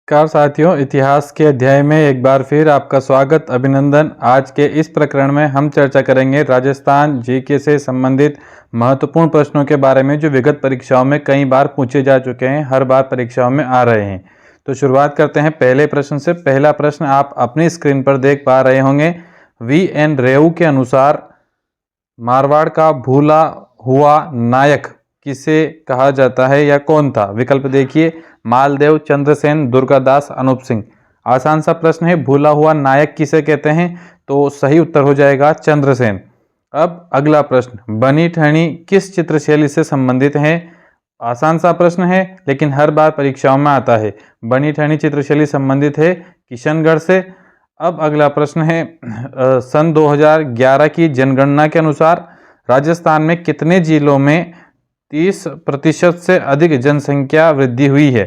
नमस्कार साथियों, इतिहास के अध्याय में एक बार फिर आपका स्वागत, अभिनंदन। आज के इस प्रकरण में हम चर्चा करेंगे राजस्थान जीके से संबंधित महत्वपूर्ण प्रश्नों के बारे में जो विगत परीक्षाओं में कई बार पूछे जा चुके हैं, हर बार परीक्षाओं में आ रहे हैं। तो शुरुआत करते हैं पहले प्रश्न से। पहला प्रश्न आप अपनी स्क्रीन पर देख पा रहे होंगे। VN रेऊ के अनुसार मारवाड़ का भूला हुआ नायक किसे कहा जाता है या कौन था? विकल्प देखिए, मालदेव, चंद्रसेन, दुर्गादास, अनूप सिंह। आसान सा प्रश्न है, भूला हुआ नायक किसे कहते हैं? तो सही उत्तर हो जाएगा चंद्रसेन। अब अगला प्रश्न, बनी ठनी किस चित्रशैली से संबंधित है? आसान सा प्रश्न है लेकिन हर बार परीक्षाओं में आता है। बनी ठनी चित्रशैली संबंधित है किशनगढ़ से। अब अगला प्रश्न है, सन 2011 की जनगणना के अनुसार राजस्थान में कितने जिलों में 30% से अधिक जनसंख्या वृद्धि हुई है?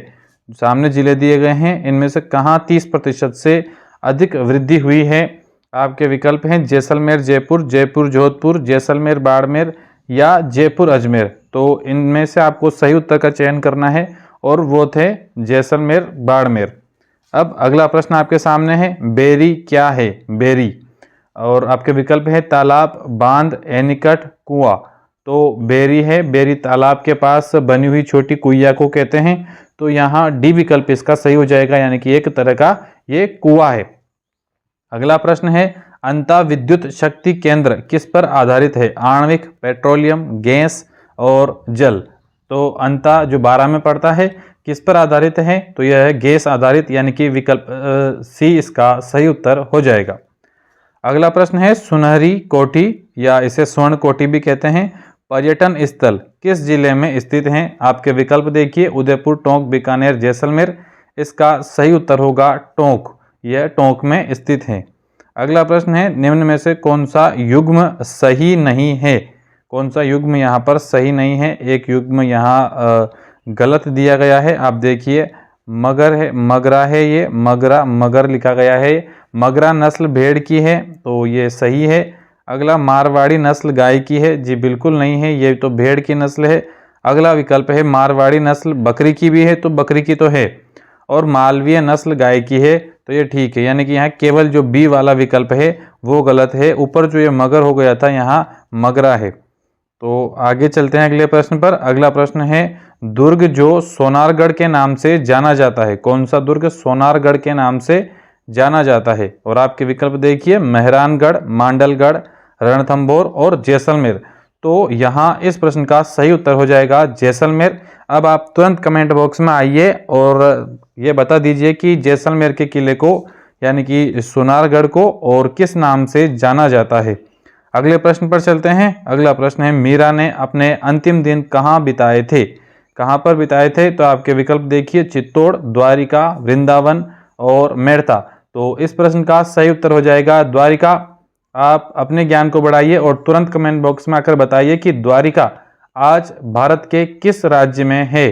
सामने जिले दिए गए हैं, इनमें से कहाँ 30% से अधिक वृद्धि हुई है? आपके विकल्प हैं जैसलमेर जयपुर, जयपुर जोधपुर, जैसलमेर बाड़मेर या जयपुर अजमेर। तो इनमें से आपको सही उत्तर का चयन करना है और वो थे जैसलमेर बाड़मेर। अब अगला प्रश्न आपके सामने है, बेरी क्या है? बेरी। और आपके विकल्प है तालाब, बांध, एनीकट, कुआं। तो बेरी है, बेरी तालाब के पास बनी हुई छोटी कुइया को कहते हैं। तो यहाँ डी विकल्प इसका सही हो जाएगा, यानी कि एक तरह का ये कुआं है। अगला प्रश्न है, अंता विद्युत शक्ति केंद्र किस पर आधारित है? आणविक, पेट्रोलियम, गैस और जल। तो अंता जो 12 में पड़ता है किस पर आधारित है? तो यह है गैस आधारित, यानी कि विकल्प सी इसका सही उत्तर हो जाएगा। अगला प्रश्न है, सुनहरी कोठी या इसे स्वर्ण कोठी भी कहते हैं, पर्यटन स्थल किस जिले में स्थित हैं? आपके विकल्प देखिए, उदयपुर, टोंक, बीकानेर, जैसलमेर। इसका सही उत्तर होगा टोंक, यह टोंक में स्थित है। अगला प्रश्न है, निम्न में से कौन सा युग्म सही नहीं है? कौन सा युग्म यहाँ पर सही नहीं है? एक युग्म यहाँ गलत दिया गया है, आप देखिए, मगर है, मगरा है, ये मगरा, मगर लिखा गया है। मगरा नस्ल भेड़ की है, तो ये सही है। अगला मारवाड़ी नस्ल गाय की है, जी बिल्कुल नहीं है, ये तो भेड़ की नस्ल है। अगला विकल्प है मारवाड़ी नस्ल बकरी की भी है, तो बकरी की तो है। और मालवीय नस्ल गाय की है, तो ये ठीक है, यानी कि यहाँ केवल जो बी वाला विकल्प है वो गलत है। ऊपर जो ये मगर हो गया था, यहाँ मगरा है। तो आगे चलते हैं अगले प्रश्न पर। अगला प्रश्न है, दुर्ग जो सोनारगढ़ के नाम से जाना जाता है, कौन सा दुर्ग सोनारगढ़ के नाम से जाना जाता है? और आपके विकल्प देखिए, मेहरानगढ़, मांडलगढ़, रणथंभौर और जैसलमेर। तो यहाँ इस प्रश्न का सही उत्तर हो जाएगा जैसलमेर। अब आप तुरंत कमेंट बॉक्स में आइए और ये बता दीजिए कि जैसलमेर के किले को, यानी कि सोनारगढ़ को, और किस नाम से जाना जाता है। अगले प्रश्न पर चलते हैं। अगला प्रश्न है, मीरा ने अपने अंतिम दिन कहाँ बिताए थे? कहाँ पर बिताए थे? तो आपके विकल्प देखिए, चित्तौड़, द्वारिका, वृंदावन और मेड़ता। तो इस प्रश्न का सही उत्तर हो जाएगा द्वारिका। आप अपने ज्ञान को बढ़ाइए और तुरंत कमेंट बॉक्स में आकर बताइए कि द्वारिका आज भारत के किस राज्य में है।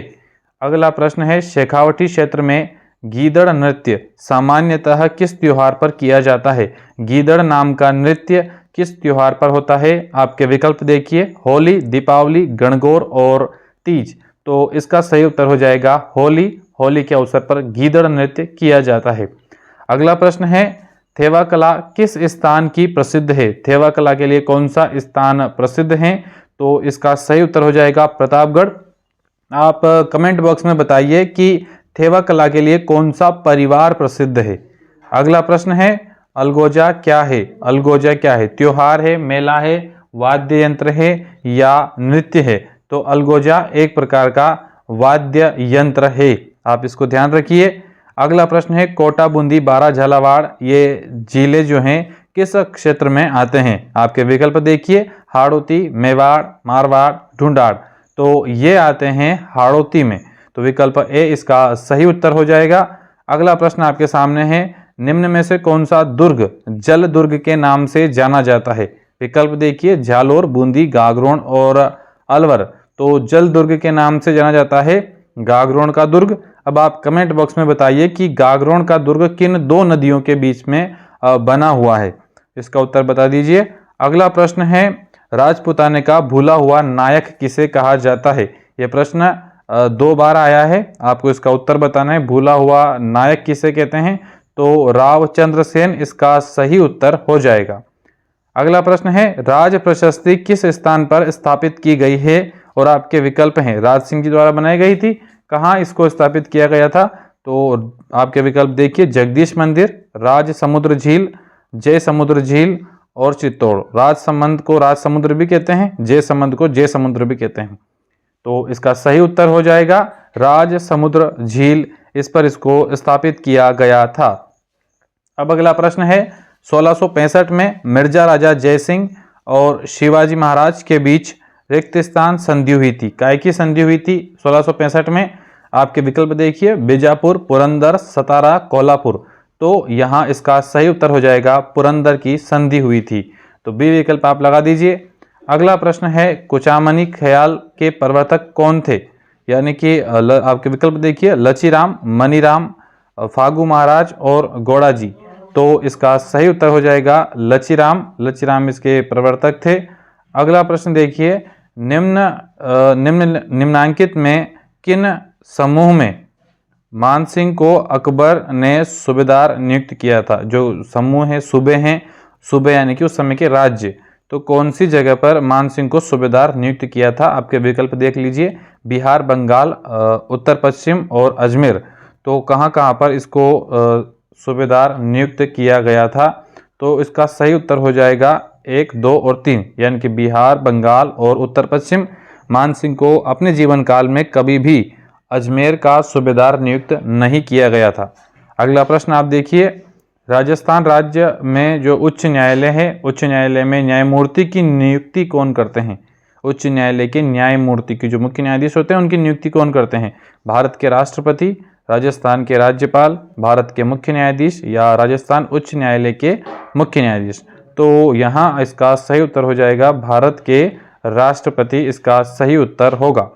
अगला प्रश्न है, शेखावटी क्षेत्र में गीदड़ नृत्य सामान्यतः किस त्योहार पर किया जाता है? गीदड़ नाम का नृत्य किस त्योहार पर होता है? आपके विकल्प देखिए, होली, दीपावली, गणगौर और तीज। तो इसका सही उत्तर हो जाएगा होली। होली के अवसर पर गीदड़ नृत्य किया जाता है। अगला प्रश्न है, थेवा कला किस स्थान की प्रसिद्ध है? थेवा कला के लिए कौन सा स्थान प्रसिद्ध है? तो इसका सही उत्तर हो जाएगा प्रतापगढ़। आप कमेंट बॉक्स में बताइए कि थेवा कला के लिए कौन सा परिवार प्रसिद्ध है। अगला प्रश्न है, अलगोजा क्या है? अलगोजा क्या है? त्योहार है, मेला है, वाद्य यंत्र है या नृत्य है? तो अलगोजा एक प्रकार का वाद्य यंत्र है, आप इसको ध्यान रखिए। अगला प्रश्न है, कोटा, बूंदी, बारा, झालावाड़, ये जिले जो हैं किस क्षेत्र में आते हैं? आपके विकल्प देखिए, हाड़ौती, मेवाड़, मारवाड़, ढूंढाड़। तो ये आते हैं हाड़ौती में, तो विकल्प ए इसका सही उत्तर हो जाएगा। अगला प्रश्न आपके सामने है, निम्न में से कौन सा दुर्ग जल दुर्ग के नाम से जाना जाता है? विकल्प देखिए, जालोर, बूंदी, गागरोन और अलवर। तो जल दुर्ग के नाम से जाना जाता है गागरोन का दुर्ग। अब आप कमेंट बॉक्स में बताइए कि गागरोन का दुर्ग किन दो नदियों के बीच में बना हुआ है? इसका उत्तर बता दीजिए। अगला प्रश्न है, राजपुताने का भूला हुआ नायक किसे कहा जाता है? यह प्रश्न 2 बार आया है। आपको इसका उत्तर बताना है। भूला हुआ नायक किसे कहते हैं? तो रावचंद्र सेन इसका सही उत्तर हो जाएगा। अगला प्रश्न है, राज प्रशस्ति किस स्थान पर स्थापित की गई है? और आपके विकल्प हैं, राज सिंह जी द्वारा बनाई गई थी। कहाँ इसको स्थापित किया गया था? तो आपके विकल्प देखिए, जगदीश मंदिर, राज समुद्र झील, जय समुद्र झील और चित्तौड़। राज संबंध को राज समुद्र भी कहते हैं, जय संबंध को जय समुद्र भी कहते हैं। तो इसका सही उत्तर हो जाएगा राज समुद्र झील। इस पर इसको स्थापित किया गया था। अब अगला प्रश्न है, 1665 में मिर्जा राजा जयसिंह और शिवाजी महाराज के बीच रिक्त स्थान संधि हुई थी। काय की संधि हुई थी 1665 में? आपके विकल्प देखिए, बीजापुर, पुरंदर, सतारा, कोल्हापुर। तो यहाँ इसका सही उत्तर हो जाएगा पुरंदर की संधि हुई थी। तो बी विकल्प आप लगा दीजिए। अगला प्रश्न है, कुचामनी ख्याल के प्रवर्तक कौन थे? यानी कि आपके विकल्प देखिए, लचीराम, मनीराम, फागू महाराज और गौड़ा जी। तो इसका सही उत्तर हो जाएगा लचीराम। लचीराम इसके प्रवर्तक थे। अगला प्रश्न देखिए, निम्नांकित में किन समूह में मानसिंह को अकबर ने सूबेदार नियुक्त किया था? जो समूह है, सूबे हैं, सूबे यानी कि उस समय के राज्य। तो कौन सी जगह पर मानसिंह को सूबेदार नियुक्त किया था? आपके विकल्प देख लीजिए, बिहार, बंगाल, उत्तर पश्चिम और अजमेर। तो कहाँ कहाँ पर इसको सूबेदार नियुक्त किया गया था? तो इसका सही उत्तर हो जाएगा 1, 2 और 3, यानी कि बिहार, बंगाल और उत्तर पश्चिम। मानसिंह को अपने जीवन काल में कभी भी अजमेर का सूबेदार नियुक्त नहीं किया गया था। अगला प्रश्न आप देखिए, राजस्थान राज्य में जो उच्च न्यायालय है, उच्च न्यायालय में न्यायमूर्ति की नियुक्ति कौन करते हैं? उच्च न्यायालय के न्यायमूर्ति की जो मुख्य न्यायाधीश होते हैं उनकी नियुक्ति कौन करते हैं? भारत के राष्ट्रपति, राजस्थान के राज्यपाल, भारत के मुख्य न्यायाधीश या राजस्थान उच्च न्यायालय के मुख्य न्यायाधीश। तो यहाँ इसका सही उत्तर हो जाएगा भारत के राष्ट्रपति, इसका सही उत्तर होगा।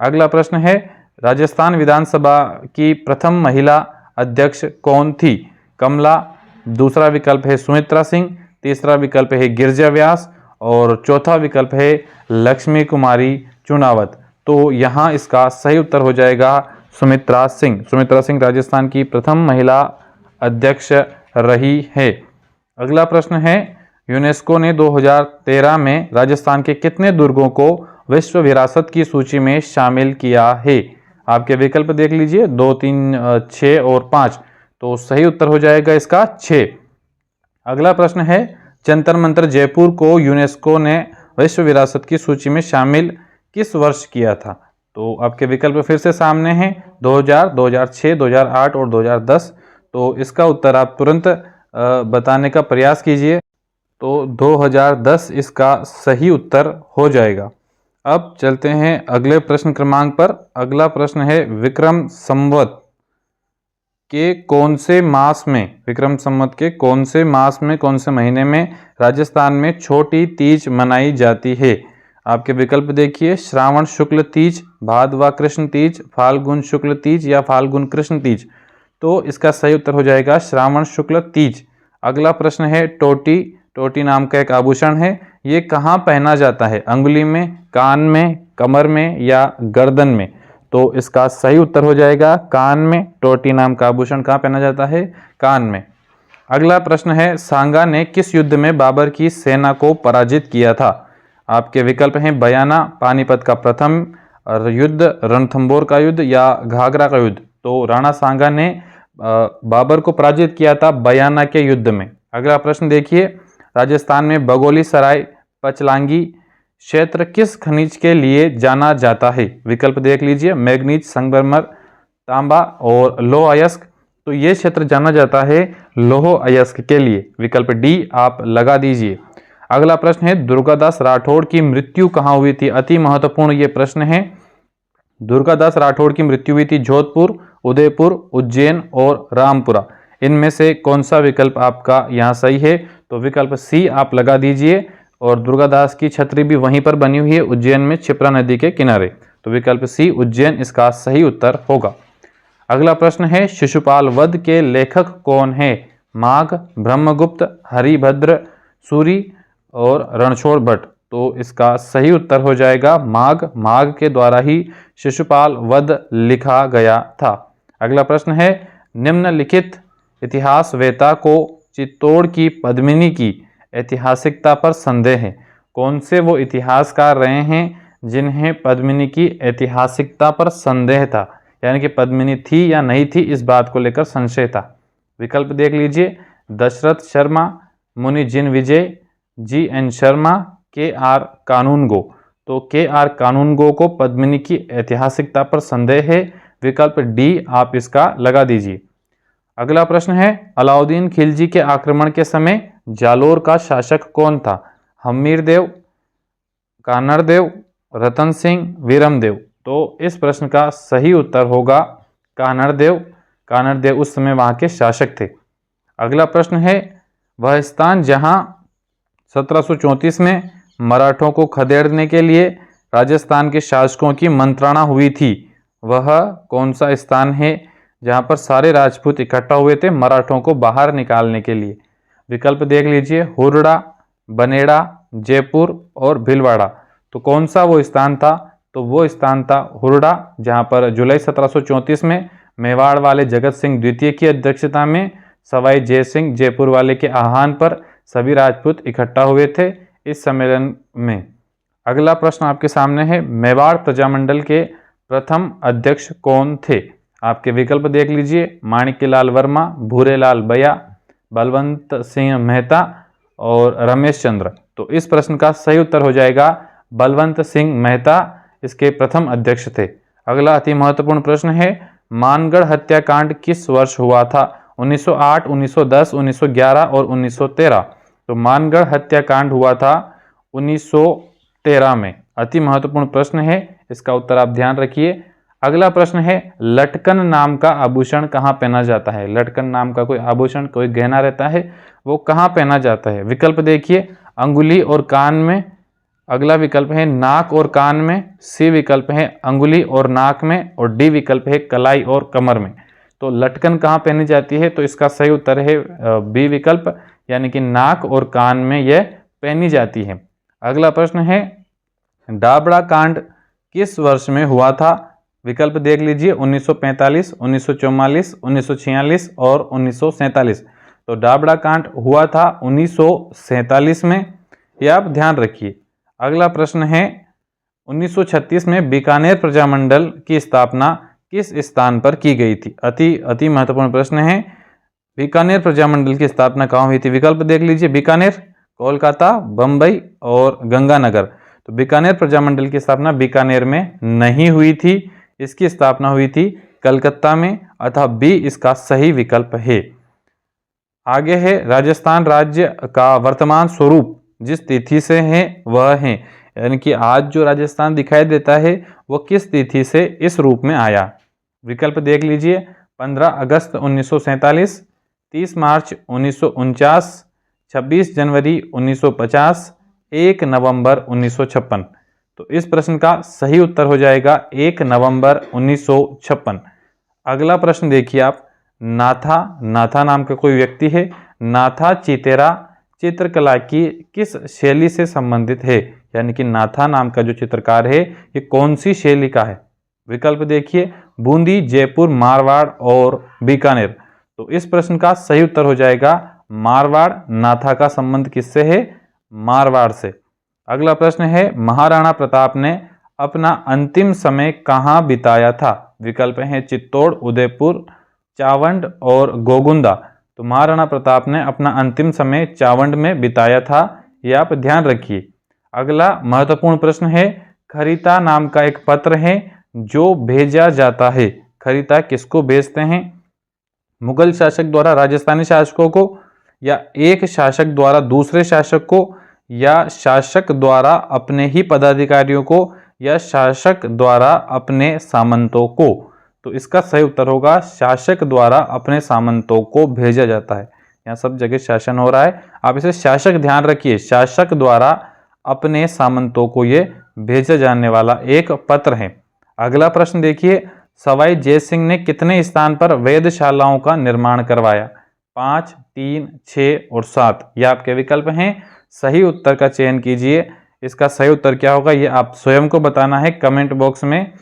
अगला प्रश्न है, राजस्थान विधानसभा की प्रथम महिला अध्यक्ष कौन थी? कमला, दूसरा विकल्प है सुमित्रा सिंह, तीसरा विकल्प है गिरिजा व्यास और चौथा विकल्प है लक्ष्मी कुमारी चुनावत। तो यहाँ इसका सही उत्तर हो जाएगा सुमित्रा सिंह। सुमित्रा सिंह राजस्थान की प्रथम महिला अध्यक्ष रही है। अगला प्रश्न है, यूनेस्को ने 2013 में राजस्थान के कितने दुर्गों को विश्व विरासत की सूची में शामिल किया है? आपके विकल्प देख लीजिए, 2, 3, 6 और 5। तो सही उत्तर हो जाएगा इसका 6। अगला प्रश्न है, जंतर मंतर जयपुर को यूनेस्को ने विश्व विरासत की सूची में शामिल किस वर्ष किया था? तो आपके विकल्प फिर से सामने हैं, 2000, 2006, 2008 और 2010। तो इसका उत्तर आप तुरंत बताने का प्रयास कीजिए। तो 2010 इसका सही उत्तर हो जाएगा। अब चलते हैं अगले प्रश्न क्रमांक पर। अगला प्रश्न है, विक्रम संवत के कौन से मास में, विक्रम संवत के कौन से मास में, कौन से महीने में राजस्थान में छोटी तीज मनाई जाती है? आपके विकल्प देखिए, श्रावण शुक्ल तीज, भादवा कृष्ण तीज, फाल्गुन शुक्ल तीज या फाल्गुन कृष्ण तीज। तो इसका सही उत्तर हो जाएगा श्रावण शुक्ल तीज। अगला प्रश्न है, टोटी। टोटी नाम का एक आभूषण है, ये कहाँ पहना जाता है? अंगुली में, कान में, कमर में या गर्दन में? तो इसका सही उत्तर हो जाएगा कान में। टोटी नाम का आभूषण कहाँ पहना जाता है? कान में। अगला प्रश्न है, सांगा ने किस युद्ध में बाबर की सेना को पराजित किया था? आपके विकल्प हैं बयाना, पानीपत का प्रथम युद्ध, रणथंबोर का युद्ध या घाघरा का युद्ध। तो राणा सांगा ने बाबर को पराजित किया था बयाना के युद्ध में। अगला प्रश्न देखिए, राजस्थान में बगोली सराय पचलांगी क्षेत्र किस खनिज के लिए जाना जाता है? विकल्प देख लीजिए, मैग्नीज, संगमरमर, तांबा और लौह अयस्क। तो ये क्षेत्र जाना जाता है लौह अयस्क के लिए। विकल्प डी आप लगा दीजिए। अगला प्रश्न है, दुर्गादास राठौड़ की मृत्यु कहाँ हुई थी? अति महत्वपूर्ण ये प्रश्न है। दुर्गादास राठौड़ की मृत्यु हुई थी जोधपुर, उदयपुर, उज्जैन और रामपुरा। इनमें से कौन सा विकल्प आपका यहाँ सही है? तो विकल्प सी आप लगा दीजिए। और दुर्गादास की छतरी भी वहीं पर बनी हुई है, उज्जैन में, क्षिप्रा नदी के किनारे। तो विकल्प सी उज्जैन इसका सही उत्तर होगा। अगला प्रश्न है, शिशुपाल वध के लेखक कौन है? माघ, ब्रह्मगुप्त, हरिभद्र सूरी और रणछोड़ भट्ट। तो इसका सही उत्तर हो जाएगा माघ। माघ के द्वारा ही शिशुपाल वध लिखा गया था। अगला प्रश्न है, निम्नलिखित इतिहासवेता को चित्तौड़ की पद्मिनी की ऐतिहासिकता पर संदेह है। कौन से वो इतिहासकार रहे हैं जिन्हें पद्मिनी की ऐतिहासिकता पर संदेह था, यानी कि पद्मिनी थी या नहीं थी इस बात को लेकर संशय था। विकल्प देख लीजिए, दशरथ शर्मा, मुनि जिन विजय, जी.एन. शर्मा, के.आर. कानूनगो। तो के.आर. कानूनगो को पद्मिनी की ऐतिहासिकता पर संदेह है। विकल्प डी आप इसका लगा दीजिए। अगला प्रश्न है, अलाउद्दीन खिलजी के आक्रमण के समय जालोर का शासक कौन था? हम्मीरदेव, कानरदेव, रतन सिंह, वीरमदेव। तो इस प्रश्न का सही उत्तर होगा कानरदेव। कानरदेव उस समय वहां के शासक थे। अगला प्रश्न है, वह स्थान जहां 1734 में मराठों को खदेड़ने के लिए राजस्थान के शासकों की मंत्रणा हुई थी, वह कौन सा स्थान है जहां पर सारे राजपूत इकट्ठा हुए थे मराठों को बाहर निकालने के लिए? विकल्प देख लीजिए, हुरडा, बनेड़ा, जयपुर और भीलवाड़ा। तो कौन सा वो स्थान था? तो वो स्थान था हुरडा, जहां पर जुलाई 1734 में मेवाड़ वाले जगत सिंह द्वितीय की अध्यक्षता में सवाई जय सिंह जयपुर वाले के आह्वान पर सभी राजपूत इकट्ठा हुए थे इस सम्मेलन में। अगला प्रश्न आपके सामने है, मेवाड़ प्रजामंडल के प्रथम अध्यक्ष कौन थे? आपके विकल्प देख लीजिए, माणिक्यलाल वर्मा, भूरेलाल बया, बलवंत सिंह मेहता और रमेश चंद्र। तो इस प्रश्न का सही उत्तर हो जाएगा बलवंत सिंह मेहता इसके प्रथम अध्यक्ष थे। अगला अति महत्वपूर्ण प्रश्न है, मानगढ़ हत्याकांड किस वर्ष हुआ था? 1908, 1910, 1911 और 1913। तो मानगढ़ हत्याकांड हुआ था 1913 में। अति महत्वपूर्ण प्रश्न है, इसका उत्तर आप ध्यान रखिए। अगला प्रश्न है, लटकन नाम का आभूषण कहाँ पहना जाता है? लटकन नाम का कोई आभूषण, कोई गहना रहता है, वो कहाँ पहना जाता है? विकल्प देखिए, अंगुली और कान में। अगला विकल्प है नाक और कान में। सी विकल्प है अंगुली और नाक में। और डी विकल्प है कलाई और कमर में। तो लटकन कहाँ पहनी जाती है? तो इसका सही उत्तर है बी विकल्प, यानी कि नाक और कान में यह पहनी जाती है। अगला प्रश्न है, डाबड़ा कांड किस वर्ष में हुआ था? विकल्प देख लीजिए, 1945, 1944, 1946 और 1947। तो डाबड़ा कांड हुआ था 1947 में, यह आप ध्यान रखिए। अगला प्रश्न है, 1936 में बीकानेर प्रजामंडल की स्थापना किस स्थान पर की गई थी? अति महत्वपूर्ण प्रश्न है, बीकानेर प्रजामंडल की स्थापना कहाँ हुई थी? विकल्प देख लीजिए, बीकानेर, कोलकाता, बंबई और गंगानगर। तो बीकानेर प्रजामंडल की स्थापना बीकानेर में नहीं हुई थी, इसकी स्थापना हुई थी कलकत्ता में, अतः बी इसका सही विकल्प है। आगे है, राजस्थान राज्य का वर्तमान स्वरूप जिस तिथि से है वह है, यानी कि आज जो राजस्थान दिखाई देता है वो किस तिथि से इस रूप में आया? विकल्प देख लीजिए, 15 अगस्त 1947, 30 मार्च 1949, 26 जनवरी 1950, 1 नवंबर 1956। तो इस प्रश्न का सही उत्तर हो जाएगा 1 नवंबर 1956। अगला प्रश्न देखिए आप, नाथा नाम का कोई व्यक्ति है, नाथा चितेरा चित्रकला की किस शैली से संबंधित है? यानी कि नाथा नाम का जो चित्रकार है ये कौन सी शैली का है? विकल्प देखिए, बूंदी, जयपुर, मारवाड़ और बीकानेर। तो इस प्रश्न का सही उत्तर हो जाएगा मारवाड़। नाथा का संबंध किससे है? मारवाड़ से। अगला प्रश्न है, महाराणा प्रताप ने अपना अंतिम समय कहाँ बिताया था? विकल्प है चित्तौड़, उदयपुर, चावंड और गोगुंदा। तो महाराणा प्रताप ने अपना अंतिम समय चावंड में बिताया था, यह आप ध्यान रखिए। अगला महत्वपूर्ण प्रश्न है, खरीता नाम का एक पत्र है जो भेजा जाता है, खरीता किसको भेजते हैं? मुगल शासक द्वारा राजस्थानी शासकों को, या एक शासक द्वारा दूसरे शासक को, या शासक द्वारा अपने ही पदाधिकारियों को, या शासक द्वारा अपने सामंतों को? तो इसका सही उत्तर होगा शासक द्वारा अपने सामंतों को भेजा जाता है। यहाँ सब जगह शासन हो रहा है, आप इसे शासक ध्यान रखिए, शासक द्वारा अपने सामंतों को ये भेजा जाने वाला एक पत्र है। अगला प्रश्न देखिए, सवाई जय सिंह ने कितने स्थान पर वेधशालाओं का निर्माण करवाया? 5, 3, 6 और 7। यह आपके विकल्प हैं, सही उत्तर का चयन कीजिए। इसका सही उत्तर क्या होगा ये आप स्वयं को बताना है कमेंट बॉक्स में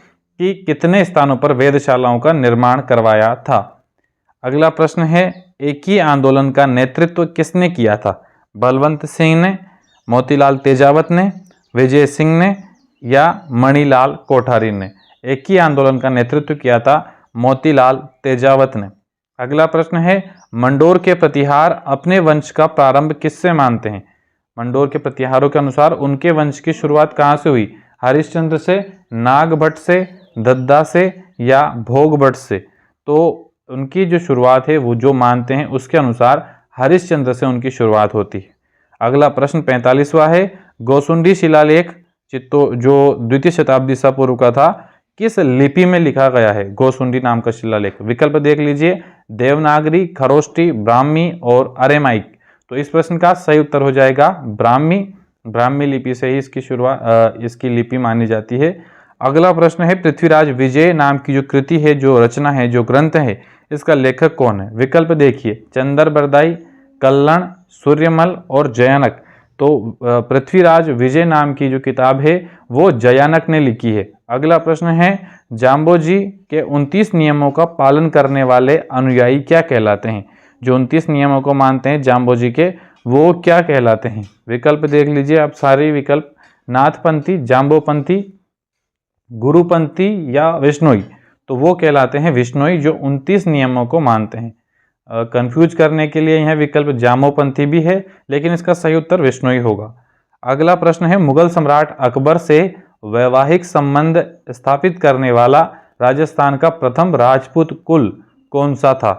कि कितने स्थानों पर वेधशालाओं का निर्माण करवाया था। अगला प्रश्न है, एकी आंदोलन का नेतृत्व किसने किया था? बलवंत सिंह ने, मोतीलाल तेजावत ने, विजय सिंह ने या मणिलाल कोठारी ने? एकी आंदोलन का नेतृत्व किया था मोतीलाल तेजावत ने। अगला प्रश्न है, मंडोर के प्रतिहार अपने वंश का प्रारंभ किससे मानते हैं? मंडोर के प्रतिहारों के अनुसार उनके वंश की शुरुआत कहाँ से हुई? हरिश्चंद्र से, नागभट्ट से, दद्दा से या भोगभट्ट से? तो उनकी जो शुरुआत है वो जो मानते हैं उसके अनुसार हरिश्चंद्र से उनकी शुरुआत होती है। अगला प्रश्न 45वां है, गोसुंडी शिलालेख जो द्वितीय शताब्दी ईसा पूर्व का था किस लिपि में लिखा गया है? गोसुंडी नाम का शिलालेख। विकल्प देख लीजिए, देवनागरी, खरोष्टी, ब्राह्मी और अरेमाइक। तो इस प्रश्न का सही उत्तर हो जाएगा ब्राह्मी लिपि से ही इसकी शुरुआत इसकी लिपि मानी जाती है। अगला प्रश्न है, पृथ्वीराज विजय नाम की जो कृति है, जो रचना है, जो ग्रंथ है, इसका लेखक कौन है? विकल्प देखिए, चंदर बरदाई, कल्लण, सूर्यमल और जयानक। तो पृथ्वीराज विजय नाम की जो किताब है वो जयानक ने लिखी है। अगला प्रश्न है, जाम्बोजी के 29 नियमों का पालन करने वाले अनुयायी क्या कहलाते हैं? जो 29 नियमों को मानते हैं जाम्बोजी के, वो क्या कहलाते हैं? विकल्प देख लीजिए आप सारे विकल्प, नाथपंथी, जाम्बोपंथी, गुरुपंथी या विष्णोई। तो वो कहलाते हैं विष्णोई जो 29 नियमों को मानते हैं। कंफ्यूज करने के लिए यह विकल्प जामोपंथी भी है, लेकिन इसका सही उत्तर विष्णोई होगा। अगला प्रश्न है, मुगल सम्राट अकबर से वैवाहिक संबंध स्थापित करने वाला राजस्थान का प्रथम राजपूत कुल कौन सा था?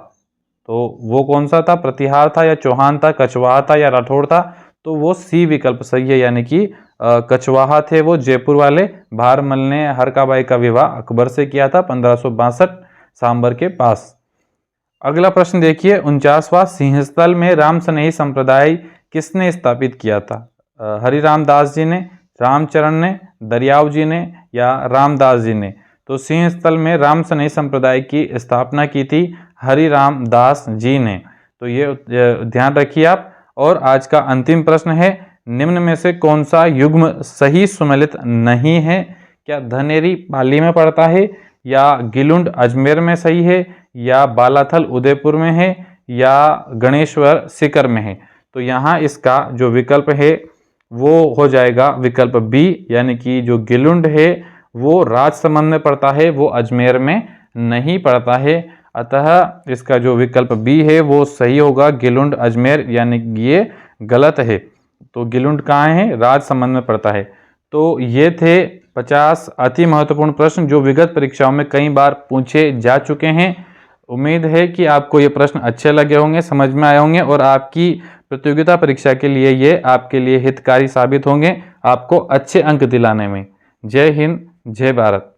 तो वो कौन सा था? प्रतिहार था या चौहान था, कछवाहा था या राठौड़ था? तो वो सी विकल्प सही है, यानी कि कछवाहा थे वो जयपुर वाले। भारमल ने हरकाबाई का विवाह अकबर से किया था 1562 सांबर के पास। अगला प्रश्न देखिए, 49वां सिंहस्थल में रामसनेही संप्रदाय किसने स्थापित किया था? हरिराम दास जी ने, रामचरण ने, दरियाव जी ने या रामदास जी ने? तो सिंहस्थल में रामसनेही संप्रदाय की स्थापना की थी हरिराम दास जी ने। तो ये ध्यान रखिए आप। और आज का अंतिम प्रश्न है, निम्न में से कौन सा युग्म सही सुमेलित नहीं है? क्या धनेरी पाली में पड़ता है, या गिलुंड अजमेर में सही है, या बालाथल उदयपुर में है, या गणेश्वर सीकर में है? तो यहाँ इसका जो विकल्प है वो हो जाएगा विकल्प बी, यानी कि जो गिलुंड है वो राजसमंद में पड़ता है, वो अजमेर में नहीं पड़ता है। अतः इसका जो विकल्प बी है वो सही होगा, गिलुंड अजमेर, यानी ये गलत है। तो गिलुंड कहाँ है? राजसमंद में पड़ता है। तो ये थे 50 अति महत्वपूर्ण प्रश्न जो विगत परीक्षाओं में कई बार पूछे जा चुके हैं। उम्मीद है कि आपको ये प्रश्न अच्छे लगे होंगे, समझ में आए होंगे और आपकी प्रतियोगिता परीक्षा के लिए ये आपके लिए हितकारी साबित होंगे, आपको अच्छे अंक दिलाने में। जय हिंद, जय भारत।